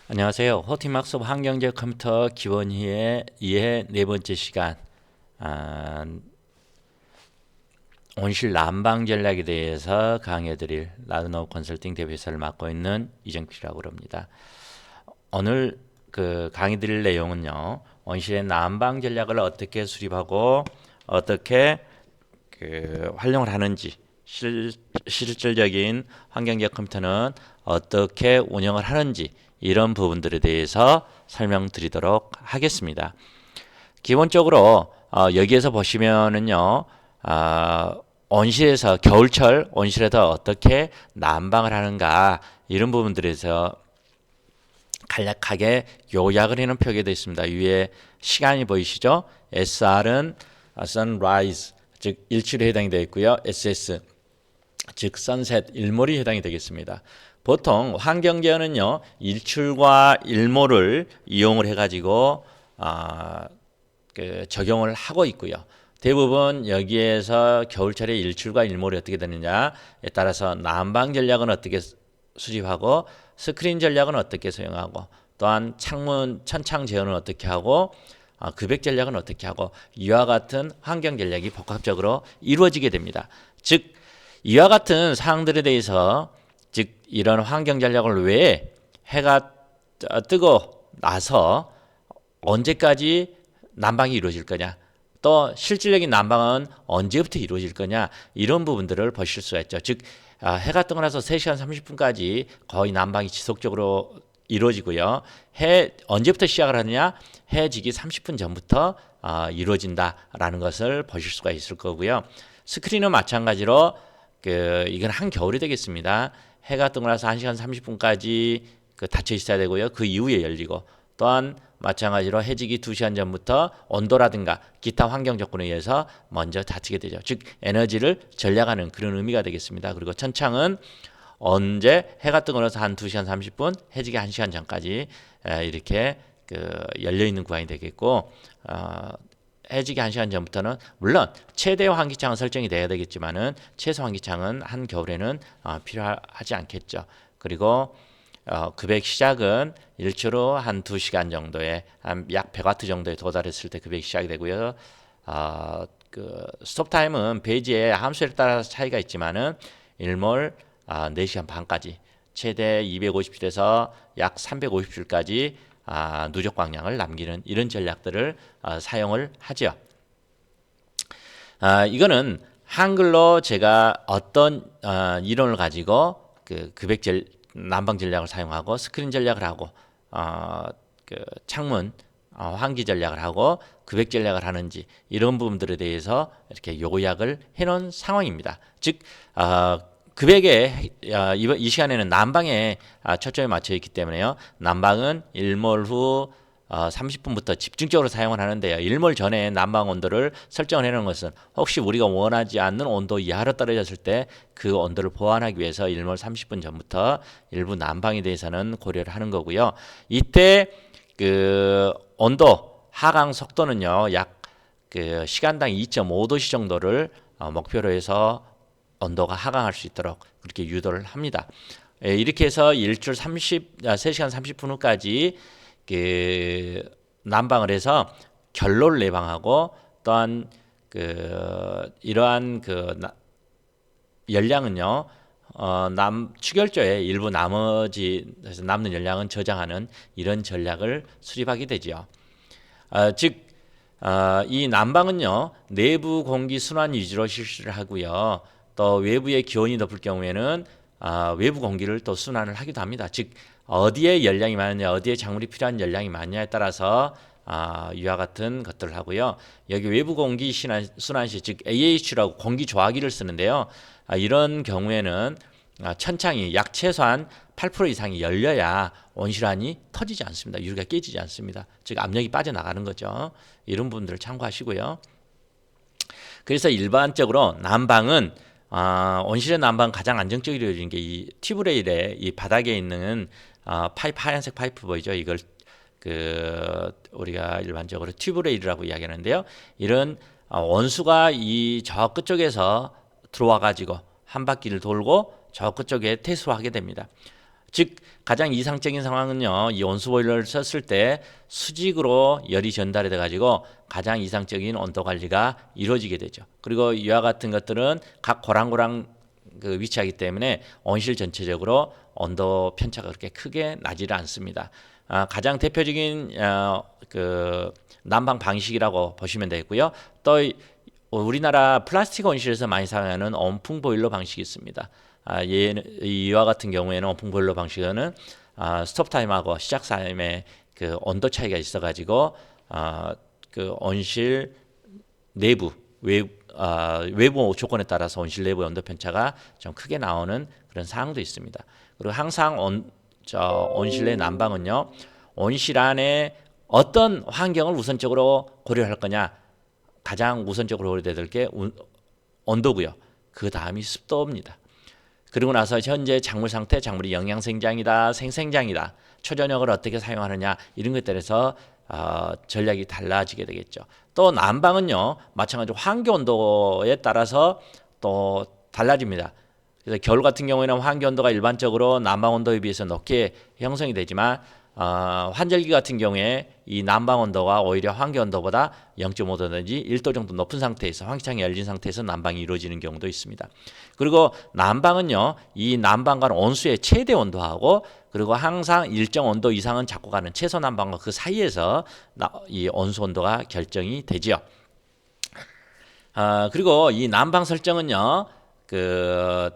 안녕하세요. 호티막스 환경적 컴퓨터 기본이해 2회 네 번째 시간, 아, 온실 난방 전략에 대해서 강해드릴 라드노 컨설팅 대표이사를 맡고 있는 이정필이라고 합니다. 오늘 강의드릴 내용은요, 온실의 난방 전략을 어떻게 수립하고 어떻게 활용을 하는지, 실질적인 환경적 컴퓨터는 어떻게 운영을 하는지, 이런 부분들에 대해서 설명드리도록 하겠습니다. 기본적으로 여기에서 보시면은요, 온실에서 겨울철 온실에서 어떻게 난방을 하는가, 이런 부분들에서 간략하게 요약을 해놓은 표기되어 있습니다. 위에 시간이 보이시죠? SR은 sunrise, 즉 일출에 해당이 되어 있고요. SS, 즉 sunset, 일몰이 해당이 되겠습니다. 보통 환경제어는요, 일출과 일몰을 이용을 해가지고 적용을 하고 있고요. 대부분 여기에서 겨울철에 일출과 일몰이 어떻게 되느냐에 따라서 난방 전략은 어떻게 수립하고 스크린 전략은 어떻게 사용하고, 또한 창문 천창 제어는 어떻게 하고, 급액 전략은 어떻게 하고, 이와 같은 환경 전략이 복합적으로 이루어지게 됩니다. 즉 이와 같은 사항들에 대해서, 즉 이런 환경 전략을 왜 해가 뜨고 나서 언제까지 난방이 이루어질 거냐, 또 실질적인 난방은 언제부터 이루어질 거냐, 이런 부분들을 보실 수가 있죠. 즉 해가 뜨고 나서 3시간 30분까지 거의 난방이 지속적으로 이루어지고요. 해 언제부터 시작을 하느냐, 해 지기 30분 전부터 이루어진다라는 것을 보실 수가 있을 거고요. 스크린은 마찬가지로 이건 한겨울이 되겠습니다. 해가 뜨고 나서 1시간 30분까지 닫혀 있어야 되고요. 그 이후에 열리고, 또한 마찬가지로 해지기 2시간 전부터 온도라든가 기타 환경 조건에 의해서 먼저 닫히게 되죠. 즉 에너지를 절약하는 그런 의미가 되겠습니다. 그리고 천창은 언제 해가 뜨고 나서 한 2시간 30분, 해지기 1시간 전까지 이렇게 열려 있는 구간이 되겠고, 해지기 1시간 전부터는 물론 최대 환기창은 설정이 돼야 되겠지만은 최소 환기창은 한겨울에는 필요하지 않겠죠. 그리고 급액 시작은 일주로 한 2시간 정도에 한 약 100와트 정도에 도달했을 때 급액이 시작이 되고요. 스톱 타임은 배지의 함수에 따라서 차이가 있지만은 일몰 4시간 반까지, 최대 250줄에서 약 350줄까지 누적 광량을 남기는 이런 전략들을 사용을 하죠. 이거는 한글로 제가 어떤 이론을 가지고 급액 난방 전략을 사용하고 스크린 전략을 하고 창문 환기 전략을 하고 급액 전략을 하는지, 이런 부분들에 대해서 이렇게 요약을 해놓은 상황입니다. 즉 급액에 이 시간에는 난방에 초점이 맞춰 있기 때문에요. 난방은 일몰 후 30분부터 집중적으로 사용을 하는데요. 일몰 전에 난방 온도를 설정을 해놓은 것은 혹시 우리가 원하지 않는 온도 이하로 떨어졌을 때 그 온도를 보완하기 위해서 일몰 30분 전부터 일부 난방에 대해서는 고려를 하는 거고요. 이때 온도 하강 속도는요, 약 시간당 2.5도씨 정도를 목표로 해서 온도가 하강할 수 있도록 그렇게 유도를 합니다. 이렇게 해서 일출 3시간 30분 후까지 난방을 해서 결로를 내방하고, 또한 이러한 열량은요, 축열조의 일부 나머지 남는 열량은 저장하는 이런 전략을 수립하게 되죠. 즉 이 난방은요, 내부 공기 순환 위주로 실시를 하고요. 또 외부의 기온이 높을 경우에는 외부 공기를 또 순환을 하기도 합니다. 즉 어디에 열량이 많으냐, 어디에 작물이 필요한 열량이 많냐에 따라서 이와 같은 것들을 하고요. 여기 외부 공기 순환시, 즉 AH라고 공기 조화기를 쓰는데요. 이런 경우에는 천창이 약 최소한 8% 이상이 열려야 온실환이 터지지 않습니다. 유리가 깨지지 않습니다. 즉 압력이 빠져나가는 거죠. 이런 부분들을 참고하시고요. 그래서 일반적으로 난방은 온실의 난방 가장 안정적으로 이루어지는 게 이 튜브레일의 이 바닥에 있는 파이프, 하얀색 파이프 보이죠? 이걸 우리가 일반적으로 튜브레일이라고 이야기하는데요. 이런 원수가 이 저 끝쪽에서 들어와 가지고 한 바퀴를 돌고 저 끝쪽에 퇴수하게 됩니다. 즉 가장 이상적인 상황은요, 이 온수 보일러를 썼을 때 수직으로 열이 전달이 돼 가지고 가장 이상적인 온도 관리가 이루어지게 되죠. 그리고 이와 같은 것들은 각 고랑고랑 그 위치하기 때문에 온실 전체적으로 온도 편차가 그렇게 크게 나지를 않습니다. 가장 대표적인 그 난방 방식이라고 보시면 되고요. 또 우리나라 플라스틱 온실에서 많이 사용하는 온풍 보일러 방식이 있습니다. 이와 같은 경우에는 온풍 보일러 방식은 스톱 타임하고 시작 타임에 그 온도 차이가 있어가지고 그 온실 내부 외부 조건에 따라서 온실 내부 온도 편차가 좀 크게 나오는 그런 사항도 있습니다. 그리고 항상 온실 내 난방은요, 온실 안에 어떤 환경을 우선적으로 고려할 거냐, 가장 우선적으로 고려될 게 온도고요. 그 다음이 습도입니다. 그리고 나서 현재 작물 상태, 작물이 영양생장이다, 생생장이다, 초저녁을 어떻게 사용하느냐, 이런 것에 따라서 전략이 달라지게 되겠죠. 또 난방은요, 마찬가지로 환기 온도에 따라서 또 달라집니다. 그래서 겨울 같은 경우에는 환기 온도가 일반적으로 난방 온도에 비해서 높게 형성이 되지만 환절기 같은 경우에 이 난방 온도가 오히려 환기 온도보다 0.5도든지 1도 정도 높은 상태에서 환기창이 열린 상태에서 난방이 이루어지는 경우도 있습니다. 그리고 난방은요, 이 난방관 온수의 최대 온도하고 그리고 항상 일정 온도 이상은 잡고 가는 최소 난방과 그 사이에서 이 온수 온도가 결정이 되지요. 그리고 이 난방 설정은요, 그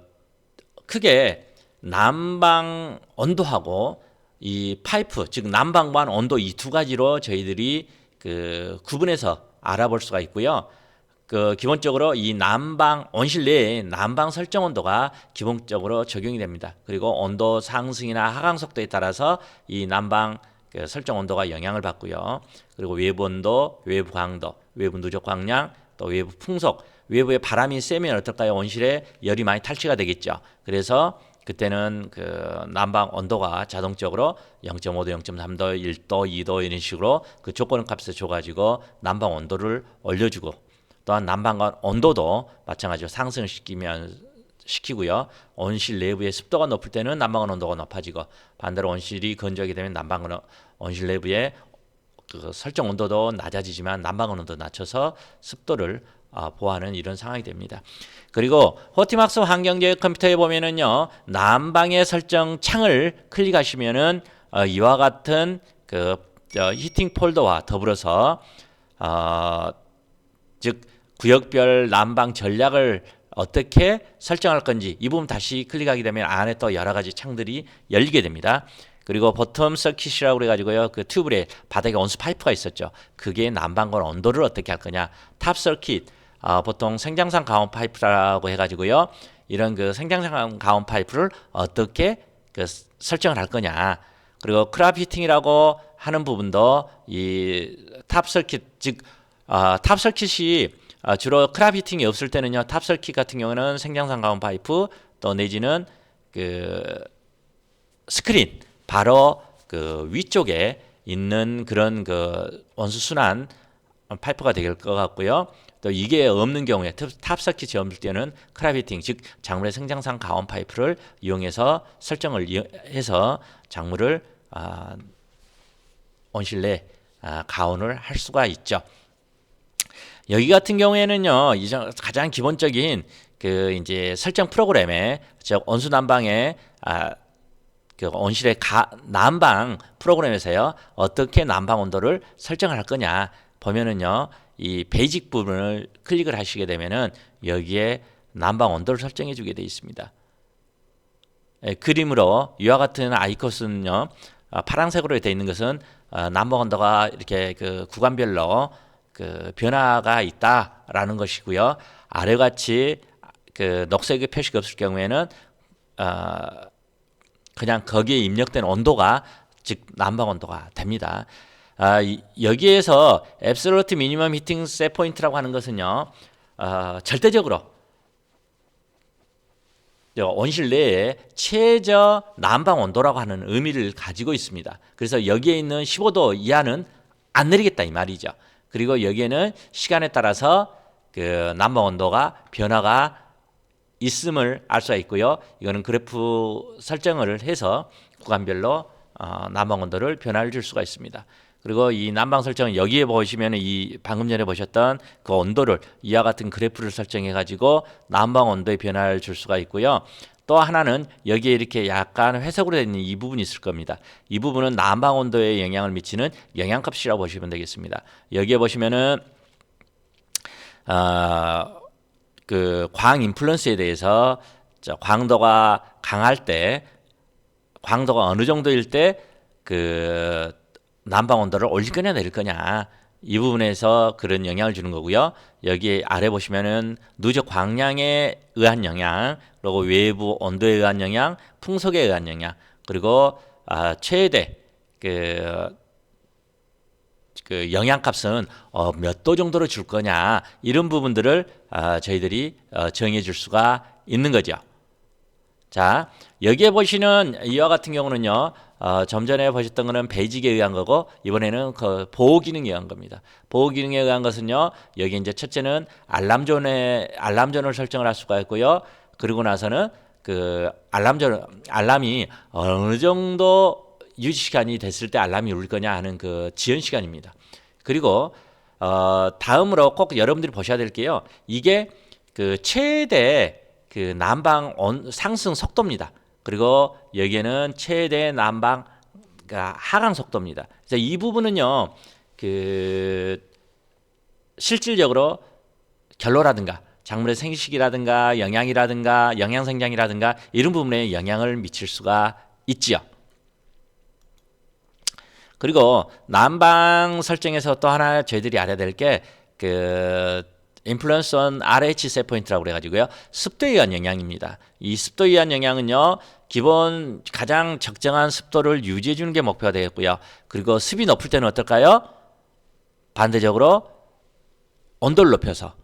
크게 난방 온도하고 이 파이프, 즉 난방관 온도 이 두 가지로 저희들이 그 구분해서 알아볼 수가 있고요. 그 기본적으로 이 난방 온실 내에 난방 설정 온도가 기본적으로 적용이 됩니다. 그리고 온도 상승이나 하강 속도에 따라서 이 난방 그 설정 온도가 영향을 받고요. 그리고 외부 온도, 외부 강도, 외부 누적 광량, 또 외부 풍속, 외부에 바람이 세면 어떨까요? 온실에 열이 많이 탈취가 되겠죠. 그래서 그때는 그 난방 온도가 자동적으로 0.5도, 0.3도, 1도, 2도 이런 식으로 그 조건 값을 줘가지고 난방 온도를 올려주고, 또한 난방관 온도도 마찬가지로 상승을 시키고요. 온실 내부의 습도가 높을 때는 난방관 온도가 높아지고, 반대로 온실이 건조하게 되면 난방관 온실 내부의 그 설정 온도도 낮아지지만 난방관 온도 낮춰서 습도를 보호하는 이런 상황이 됩니다. 그리고 호티막스 환경제어 컴퓨터에 보면은요, 난방의 설정 창을 클릭하시면은 이와 같은 그 히팅 폴더와 더불어서 즉 구역별 난방 전략을 어떻게 설정할 건지 이 부분 다시 클릭하게 되면 안에 또 여러 가지 창들이 열리게 됩니다. 그리고 버텀 서킷이라고 그래가지고요, 그 튜브에 바닥에 온수 파이프가 있었죠. 그게 난방관 온도를 어떻게 할 거냐. 탑 서킷, 보통 생장산 가온 파이프라고 해가지고요, 이런 그 생장산 가온 파이프를 어떻게 그 설정을 할 거냐. 그리고 크랍 히팅이라고 하는 부분도 이 탑 서킷, 즉 탑 서킷이 주로 크랍 히팅이 없을 때는요, 탑 서킷 같은 경우는 생장산 가온 파이프 또 내지는 그 스크린 바로 그 위쪽에 있는 그런 그 온수 순환 파이프가 될 것 같고요. 또 이게 없는 경우에 탑 서킷이 없을 때는 크랍 히팅, 즉 작물의 생장산 가온 파이프를 이용해서 설정을 해서 작물을 온실 내 가온을 할 수가 있죠. 여기 같은 경우에는요, 가장 기본적인 그 이제 설정 프로그램에, 즉 온수 난방에 그 온실의 난방 프로그램에서요, 어떻게 난방 온도를 설정을 할 거냐 보면은요, 이 베이직 부분을 클릭을 하시게 되면은 여기에 난방 온도를 설정해 주게 되어 있습니다. 그림으로 이와 같은 아이콘은요, 파란색으로 되어 있는 것은 난방 온도가 이렇게 그 구간별로 그 변화가 있다라는 것이고요. 아래같이 그 녹색의 표시가 없을 경우에는 그냥 거기에 입력된 온도가 즉 난방 온도가 됩니다. 여기에서 앱솔루트 미니멈 히팅 셋 포인트라고 하는 것은요, 절대적으로 온실 내에 최저 난방 온도라고 하는 의미를 가지고 있습니다. 그래서 여기에 있는 15도 이하는 안 내리겠다 이 말이죠. 그리고 여기에는 시간에 따라서 그 난방 온도가 변화가 있음을 알 수가 있고요. 이거는 그래프 설정을 해서 구간별로 난방 온도를 변화를 줄 수가 있습니다. 그리고 이 난방 설정은 여기에 보시면 이 방금 전에 보셨던 그 온도를 이와 같은 그래프를 설정해 가지고 난방 온도의 변화를 줄 수가 있고요. 또 하나는 여기에 이렇게 약간 회색으로 되어 있는 이 부분이 있을 겁니다. 이 부분은 난방 온도에 영향을 미치는 영향값이라고 보시면 되겠습니다. 여기에 보시면은 그 광 인플루언스에 대해서 광도가 강할 때, 광도가 어느 정도일 때 그 난방 온도를 올릴 거냐 내릴 거냐, 이 부분에서 그런 영향을 주는 거고요. 여기 아래 보시면은 누적 광량에 의한 영향, 그리고 외부 온도에 의한 영향, 풍속에 의한 영향, 그리고 최대 그 영향값은 몇 도 정도로 줄 거냐, 이런 부분들을 저희들이 정해 줄 수가 있는 거죠. 자, 여기에 보시는 이와 같은 경우는요, 좀 전에 보셨던 거는 베이직에 의한 거고, 이번에는 그 보호 기능에 의한 겁니다. 보호 기능에 의한 것은요, 여기 이제 첫째는 알람존을 설정을 할 수가 있고요. 그리고 나서는 그 알람이 어느 정도 유지 시간이 됐을 때 알람이 울릴 거냐 하는 그 지연 시간입니다. 그리고 다음으로 꼭 여러분들이 보셔야 될 게요, 이게 그 최대 그 난방 상승 속도입니다. 그리고 여기에는 최대 난방 하강 속도입니다. 그래서 이 부분은요, 그 실질적으로 결로라든가 작물의 생식이라든가 영양이라든가 영양생장이라든가 이런 부분에 영향을 미칠 수가 있지요. 그리고 난방 설정에서 또 하나 저희들이 알아야 될 게 그 인플루언스 on RH 셋 포인트라고 그래가지고요, 습도에 의한 영향입니다. 이 습도에 의한 영향은요, 기본 가장 적정한 습도를 유지해 주는 게 목표가 되겠고요. 그리고 습이 높을 때는 어떨까요? 반대적으로 온도를 높여서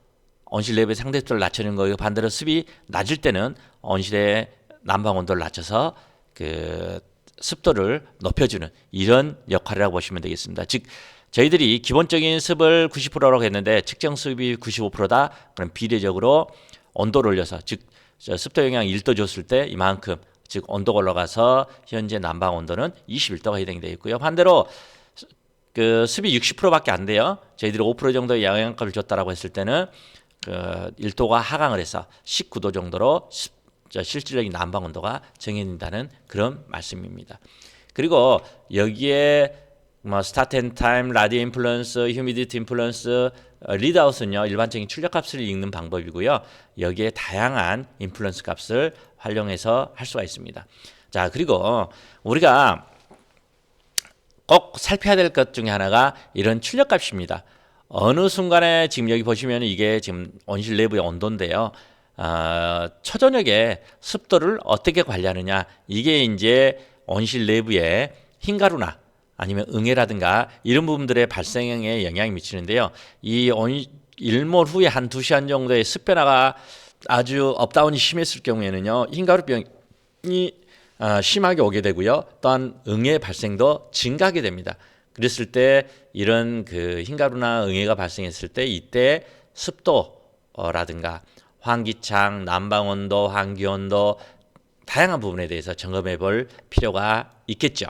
온실 내부의 상대 습도를 낮추는 거예요. 반대로 습이 낮을 때는 온실의 난방 온도를 낮춰서 그 습도를 높여주는 이런 역할이라고 보시면 되겠습니다. 즉 저희들이 기본적인 습을 90%라고 했는데 측정 습이 95%다. 그럼 비례적으로 온도를 올려서, 즉 습도 영향 1도 줬을 때 이만큼, 즉 온도가 올라가서 현재 난방 온도는 21도가 해당이 되어 있고요. 반대로 그 습이 60%밖에 안 돼요. 저희들이 5% 정도의 영향값을 줬다라고 했을 때는 그 1도가 하강을 해서 19도 정도로 실질적인 난방 온도가 정해진다는 그런 말씀입니다. 그리고 여기에 뭐 스타트 앤 타임, 라디오 인플루언스, 휴미디티 인플루언스, 리드아웃은요 일반적인 출력 값을 읽는 방법이고요. 여기에 다양한 인플루언스 값을 활용해서 할 수가 있습니다. 자, 그리고 우리가 꼭 살펴야 될 것 중에 하나가 이런 출력 값입니다. 어느 순간에 지금 여기 보시면 이게 지금 온실 내부의 온도인데요. 초저녁에 습도를 어떻게 관리하느냐, 이게 이제 온실 내부의 흰가루나 아니면 응애라든가 이런 부분들의 발생에 영향이 미치는데요. 이 일몰 후에 한 2시간 정도의 습변화가 아주 업다운이 심했을 경우에는요, 흰가루병이 심하게 오게 되고요. 또한 응애 발생도 증가하게 됩니다. 그랬을 때 이런 그 흰가루나 응애가 발생했을 때 이때 습도라든가 환기창, 난방온도, 환기온도 다양한 부분에 대해서 점검해 볼 필요가 있겠죠.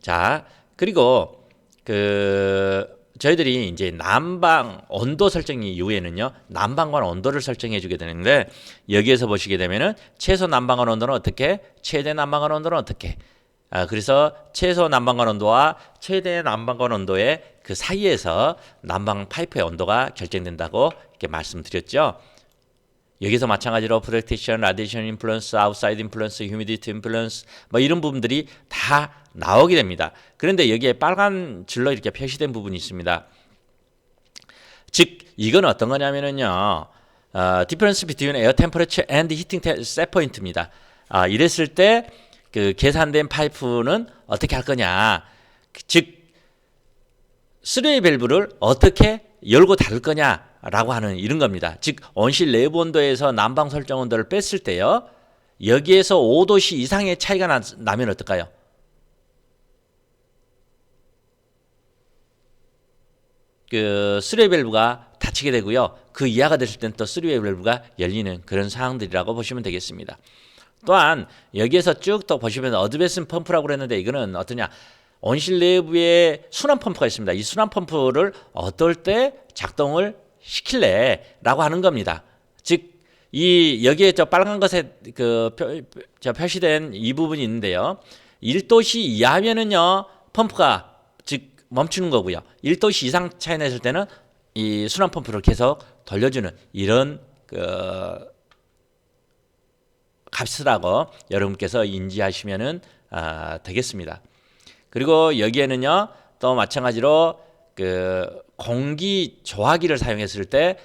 자, 그리고 그 저희들이 이제 난방 온도 설정 이후에는요, 난방관 온도를 설정해 주게 되는데, 여기에서 보시게 되면은 최소 난방관 온도는 어떻게, 최대 난방관 온도는 어떻게, 그래서 최소 난방관 온도와 최대 난방관 온도의 그 사이에서 난방 파이프의 온도가 결정된다고 이렇게 말씀드렸죠. 여기서 마찬가지로 프로텍션, 라디에이션 인플루언스, 아웃사이드 인플루언스, 휴미디티 인플루언스 뭐 이런 부분들이 다 나오게 됩니다. 그런데 여기에 빨간 줄로 이렇게 표시된 부분이 있습니다. 즉 이건 어떤 거냐면은요, difference between air temperature and heating set point입니다. 이랬을 때 그 계산된 파이프는 어떻게 할 거냐, 즉 3웨이 밸브를 어떻게 열고 닫을 거냐라고 하는 이런 겁니다. 즉 온실 내부 온도에서 난방 설정 온도를 뺐을 때요, 여기에서 5도씨 이상의 차이가 나면 어떨까요? 그 3웨이 밸브가 닫히게 되고요. 그 이하가 됐을 때는 또 3웨이 밸브가 열리는 그런 상황들이라고 보시면 되겠습니다. 또한 여기에서 쭉 또 보시면 어드밴스 펌프라고 그랬는데 이거는 어떠냐? 온실 내부에 순환 펌프가 있습니다. 이 순환 펌프를 어떨 때 작동을 시킬래라고 하는 겁니다. 즉 이 여기에 저 빨간 것에 저 표시된 이 부분이 있는데요. 1도씨 이하면은요 펌프가 즉 멈추는 거고요. 1도씨 이상 차이 냈을 때는 이 순환 펌프를 계속 돌려주는 이런 값이라고 여러분께서 인지하시면은 되겠습니다. 그리고 여기에는요 또 마찬가지로 공기 조화기를 사용했을 때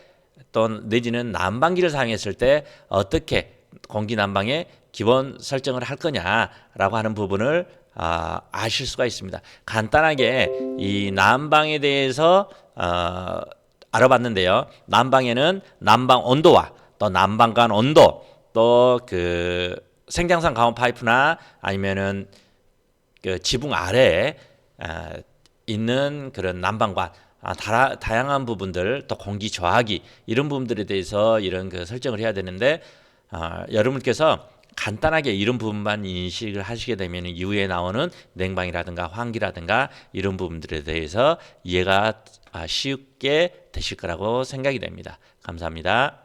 또 내지는 난방기를 사용했을 때 어떻게 공기 난방의 기본 설정을 할 거냐라고 하는 부분을 아실 수가 있습니다. 간단하게 이 난방에 대해서 알아봤는데요. 난방에는 난방 온도와 또 난방관 온도 또 생장산 가온 파이프나 아니면은 지붕 아래에 있는 그런 난방관 다양한 부분들 또 공기 저하기 이런 부분들에 대해서 이런 설정을 해야 되는데 여러분께서 간단하게 이런 부분만 인식을 하시게 되면 이후에 나오는 냉방이라든가 환기라든가 이런 부분들에 대해서 이해가 쉽게 되실 거라고 생각이 됩니다. 감사합니다.